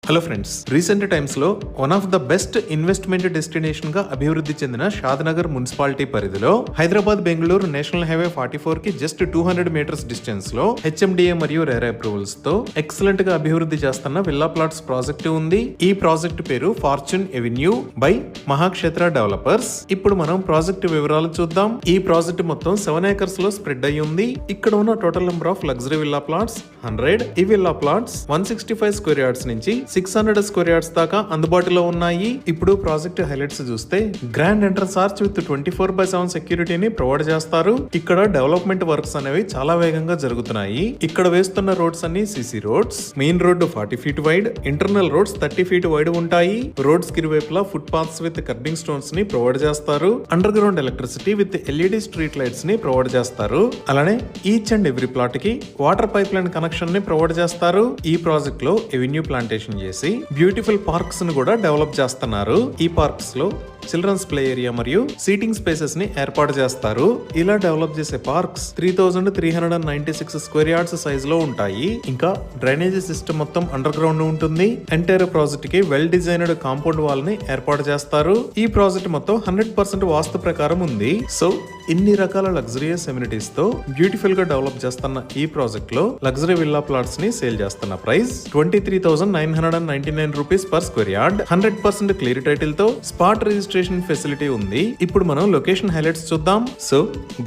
Hello friends, recent times లో one of the best investment destination గా అభివృద్ధి చెందిన షాద్నగర్ మున్సిపాలిటీ పరిధిలో హైదరాబాద్ బెంగళూరు నేషనల్ హైవే 44 కి జస్ట్ 200 మీటర్స్ డిస్టెన్స్ లో హెచ్ఎండిఏ మరియు రేరా అప్రూవల్స్ తో ఎక్సలెంట్ గా అభివృద్ధి చేస్తున్న విల్లా ప్లాట్స్ ప్రాజెక్ట్ ఉంది. ఈ ప్రాజెక్ట్ పేరు ఫార్చ్యూన్ ఎవెన్యూ బై మహాక్షేత్ర డెవలపర్స్. ఇప్పుడు మనం ప్రాజెక్ట్ వివరాలు చూద్దాం. ఈ ప్రాజెక్ట్ మొత్తం 7 ఏకర్స్ లో స్ప్రెడ్ అయి ఉంది. ఇక్కడ ఉన్న total number of luxury villa plots 100. ఈ విల్లా ప్లాట్స్ 165 స్క్వేర్ యార్డ్స్ నుంచి 600 స్క్వేర్ యార్డ్స్ దాకా అందుబాటులో ఉన్నాయి. ఇప్పుడు ప్రాజెక్ట్ హైలైట్స్ చూస్తే గ్రాండ్ ఎంట్రన్స్ ఆర్చ్ విత్ 24/7 సెక్యూరిటీని ప్రొవైడ్ చేస్తారు. ఇక్కడ డెవలప్మెంట్ వర్క్స్ అనేవి చాలా వేగంగా జరుగుతున్నాయి. ఇక్కడ వేస్తున్న రోడ్స్ అన్ని CC roads. Main road 40 feet wide, internal roads 30 feet wide ఉంటాయి. రోడ్స్ కి ఇరువైపులా foot paths with kerbing stones ని ప్రొవైడ్ చేస్తారు. Under ground electricity with LED street lights ని ప్రొవైడ్ చేస్తారు. అలానే ఈచ్ అండ్ ఎవ్రీ ప్లాట్ కి వాటర్ పైప్ లైన్ కనెక్షన్ ని ప్రొవైడ్ చేస్తారు. ఈ ప్రాజెక్ట్ లో ఎవెన్యూ ప్లాంటేషన్ చేసి బ్యూటిఫుల్ పార్క్స్ ను కూడా డెవలప్ చేస్తున్నారు. ఈ పార్క్స్ లో చిల్డ్రన్స్ ప్లే ఏరియా మరియు సీటింగ్ స్పేసెస్ ని ఏర్పాటు చేస్తారు. ఇలా డెవలప్ చేసే పార్క్స్ 3396 స్క్వేర్ యార్డ్స్ సైజ్ లో ఉంటాయి. ఇంకా డ్రైనేజీ సిస్టమ్ మొత్తం అండర్ గ్రౌండ్ ఉంటుంది. ఎంటైర్ ప్రాజెక్ట్ కి వెల్ డిజైన్డ్ కాంపౌండ్ వాల్ ని ఏర్పాటు చేస్తారు. ఈ ప్రాజెక్ట్ మొత్తం 100% వాస్తు ప్రకారం ఉంది. సో ఇన్ని రకాల లగ్జరియస్ ఎమ్యూనిటీస్ తో బ్యూటిఫుల్ గా డెవలప్ చేస్తున్న ఈ ప్రాజెక్ట్ లో లగ్జరీ విల్లా ప్లాట్స్ ని సేల్ చేస్తున్న price 23,999 rupees per square yard. 100% clear title తో స్పాట్ రిజిస్ట్రేషన్ ఫెసిలిటీ ఉంది. ఇప్పుడు మనం లొకేషన్ హైలైట్స్ చూద్దాం. సో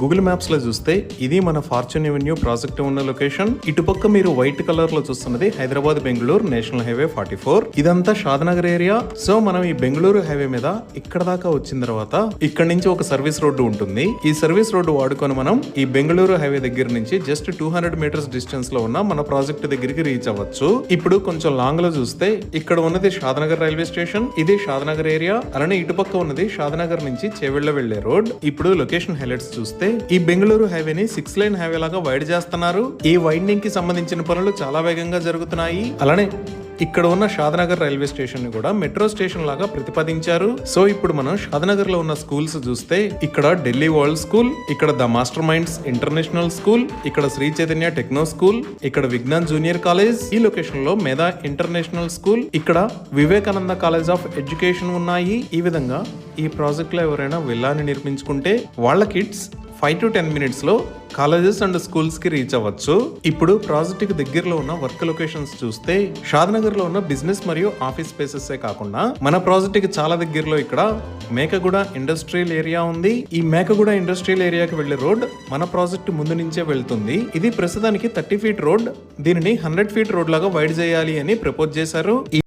గూగుల్ మ్యాప్స్ లో చూస్తే ఇది మన ఫార్చ్యూన్ ఎవెన్యూ ప్రాజెక్ట్ ఉన్న లొకేషన్. ఇటుపక్క మీరు వైట్ కలర్ లో చూస్తున్నది హైదరాబాద్ బెంగళూరు నేషనల్ హైవే 44. ఇదంతా షాద్నగర్ ఏరియా. సో మనం ఈ బెంగళూరు హైవే మీద ఇక్కడ దాకా వచ్చిన తర్వాత ఇక్కడ నుంచి ఒక సర్వీస్ రోడ్డు ఉంటుంది. ఈ సర్వీస్ రోడ్డు వాడుకొని మనం ఈ బెంగళూరు హైవే దగ్గర నుంచి జస్ట్ 200 మీటర్స్ డిస్టెన్స్ లో ఉన్న మన ప్రాజెక్ట్ దగ్గరికి రీచ్ అవ్వచ్చు. ఇప్పుడు కొంచెం లాంగ్ లో చూస్తే ఇక్కడ ఉన్నది షాద్నగర్ రైల్వే స్టేషన్. ఇది షాద్నగర్ ఏరియా. అలానే ఇటుపక్క ఉన్నది షాద్నగర్ నుంచి చేవెళ్ల వెళ్లే రోడ్. ఇప్పుడు లొకేషన్ హైలైట్స్ చూస్తే ఈ బెంగళూరు హైవేని 6 లైన్ హైవే లాగా వైడ్ చేస్తున్నారు. ఈ వైండింగ్ కి సంబంధించిన పనులు చాలా వేగంగా జరుగుతున్నాయి. అలానే ఇక్కడ ఉన్న షాద్నగర్ రైల్వే స్టేషన్ ని కూడా మెట్రో స్టేషన్ లాగా ప్రతిపాదించారు. సో ఇప్పుడు మనం షాద్నగర్ లో ఉన్న స్కూల్స్ చూస్తే ఇక్కడ ఢిల్లీ వరల్డ్ స్కూల్, ఇక్కడ the master minds international school, ఇక్కడ శ్రీ చైతన్య టెక్నో స్కూల్, ఇక్కడ విజ్ఞాన్ జూనియర్ కాలేజ్, ఈ లొకేషన్ లో మేధా ఇంటర్నేషనల్ స్కూల్, ఇక్కడ వివేకానంద కాలేజ్ ఆఫ్ ఎడ్యుకేషన్ ఉన్నాయి. ఈ విధంగా ఈ ప్రాజెక్ట్ లో ఎవరైనా విల్లాని నిర్మించుకుంటే వాళ్ళ కిడ్స్ 5 to 10 మినిట్స్ లో కాలేజెస్ అండ్ స్కూల్స్ కి రీచ్ అవ్వచ్చు. ఇప్పుడు ప్రాజెక్ట్ కి దగ్గరలో ఉన్న వర్క్ లొకేషన్స్ చూస్తే షాద్నగర్ లో ఉన్న బిజినెస్ మరియు ఆఫీస్ స్పేసెస్ కాకుండా మన ప్రాజెక్ట్ కి చాలా దగ్గరలో ఇక్కడ మేకగూడ ఇండస్ట్రియల్ ఏరియా ఉంది. ఈ మేకగూడ ఇండస్ట్రియల్ ఏరియాకి వెళ్లే రోడ్ మన ప్రాజెక్ట్ ముందు నుంచే వెళ్తుంది. ఇది ప్రస్తుతానికి 30 ఫీట్ రోడ్. దీనిని 100 ఫీట్ రోడ్ లాగా వైడ్ చేయాలి అని ప్రపోజ్ చేశారు.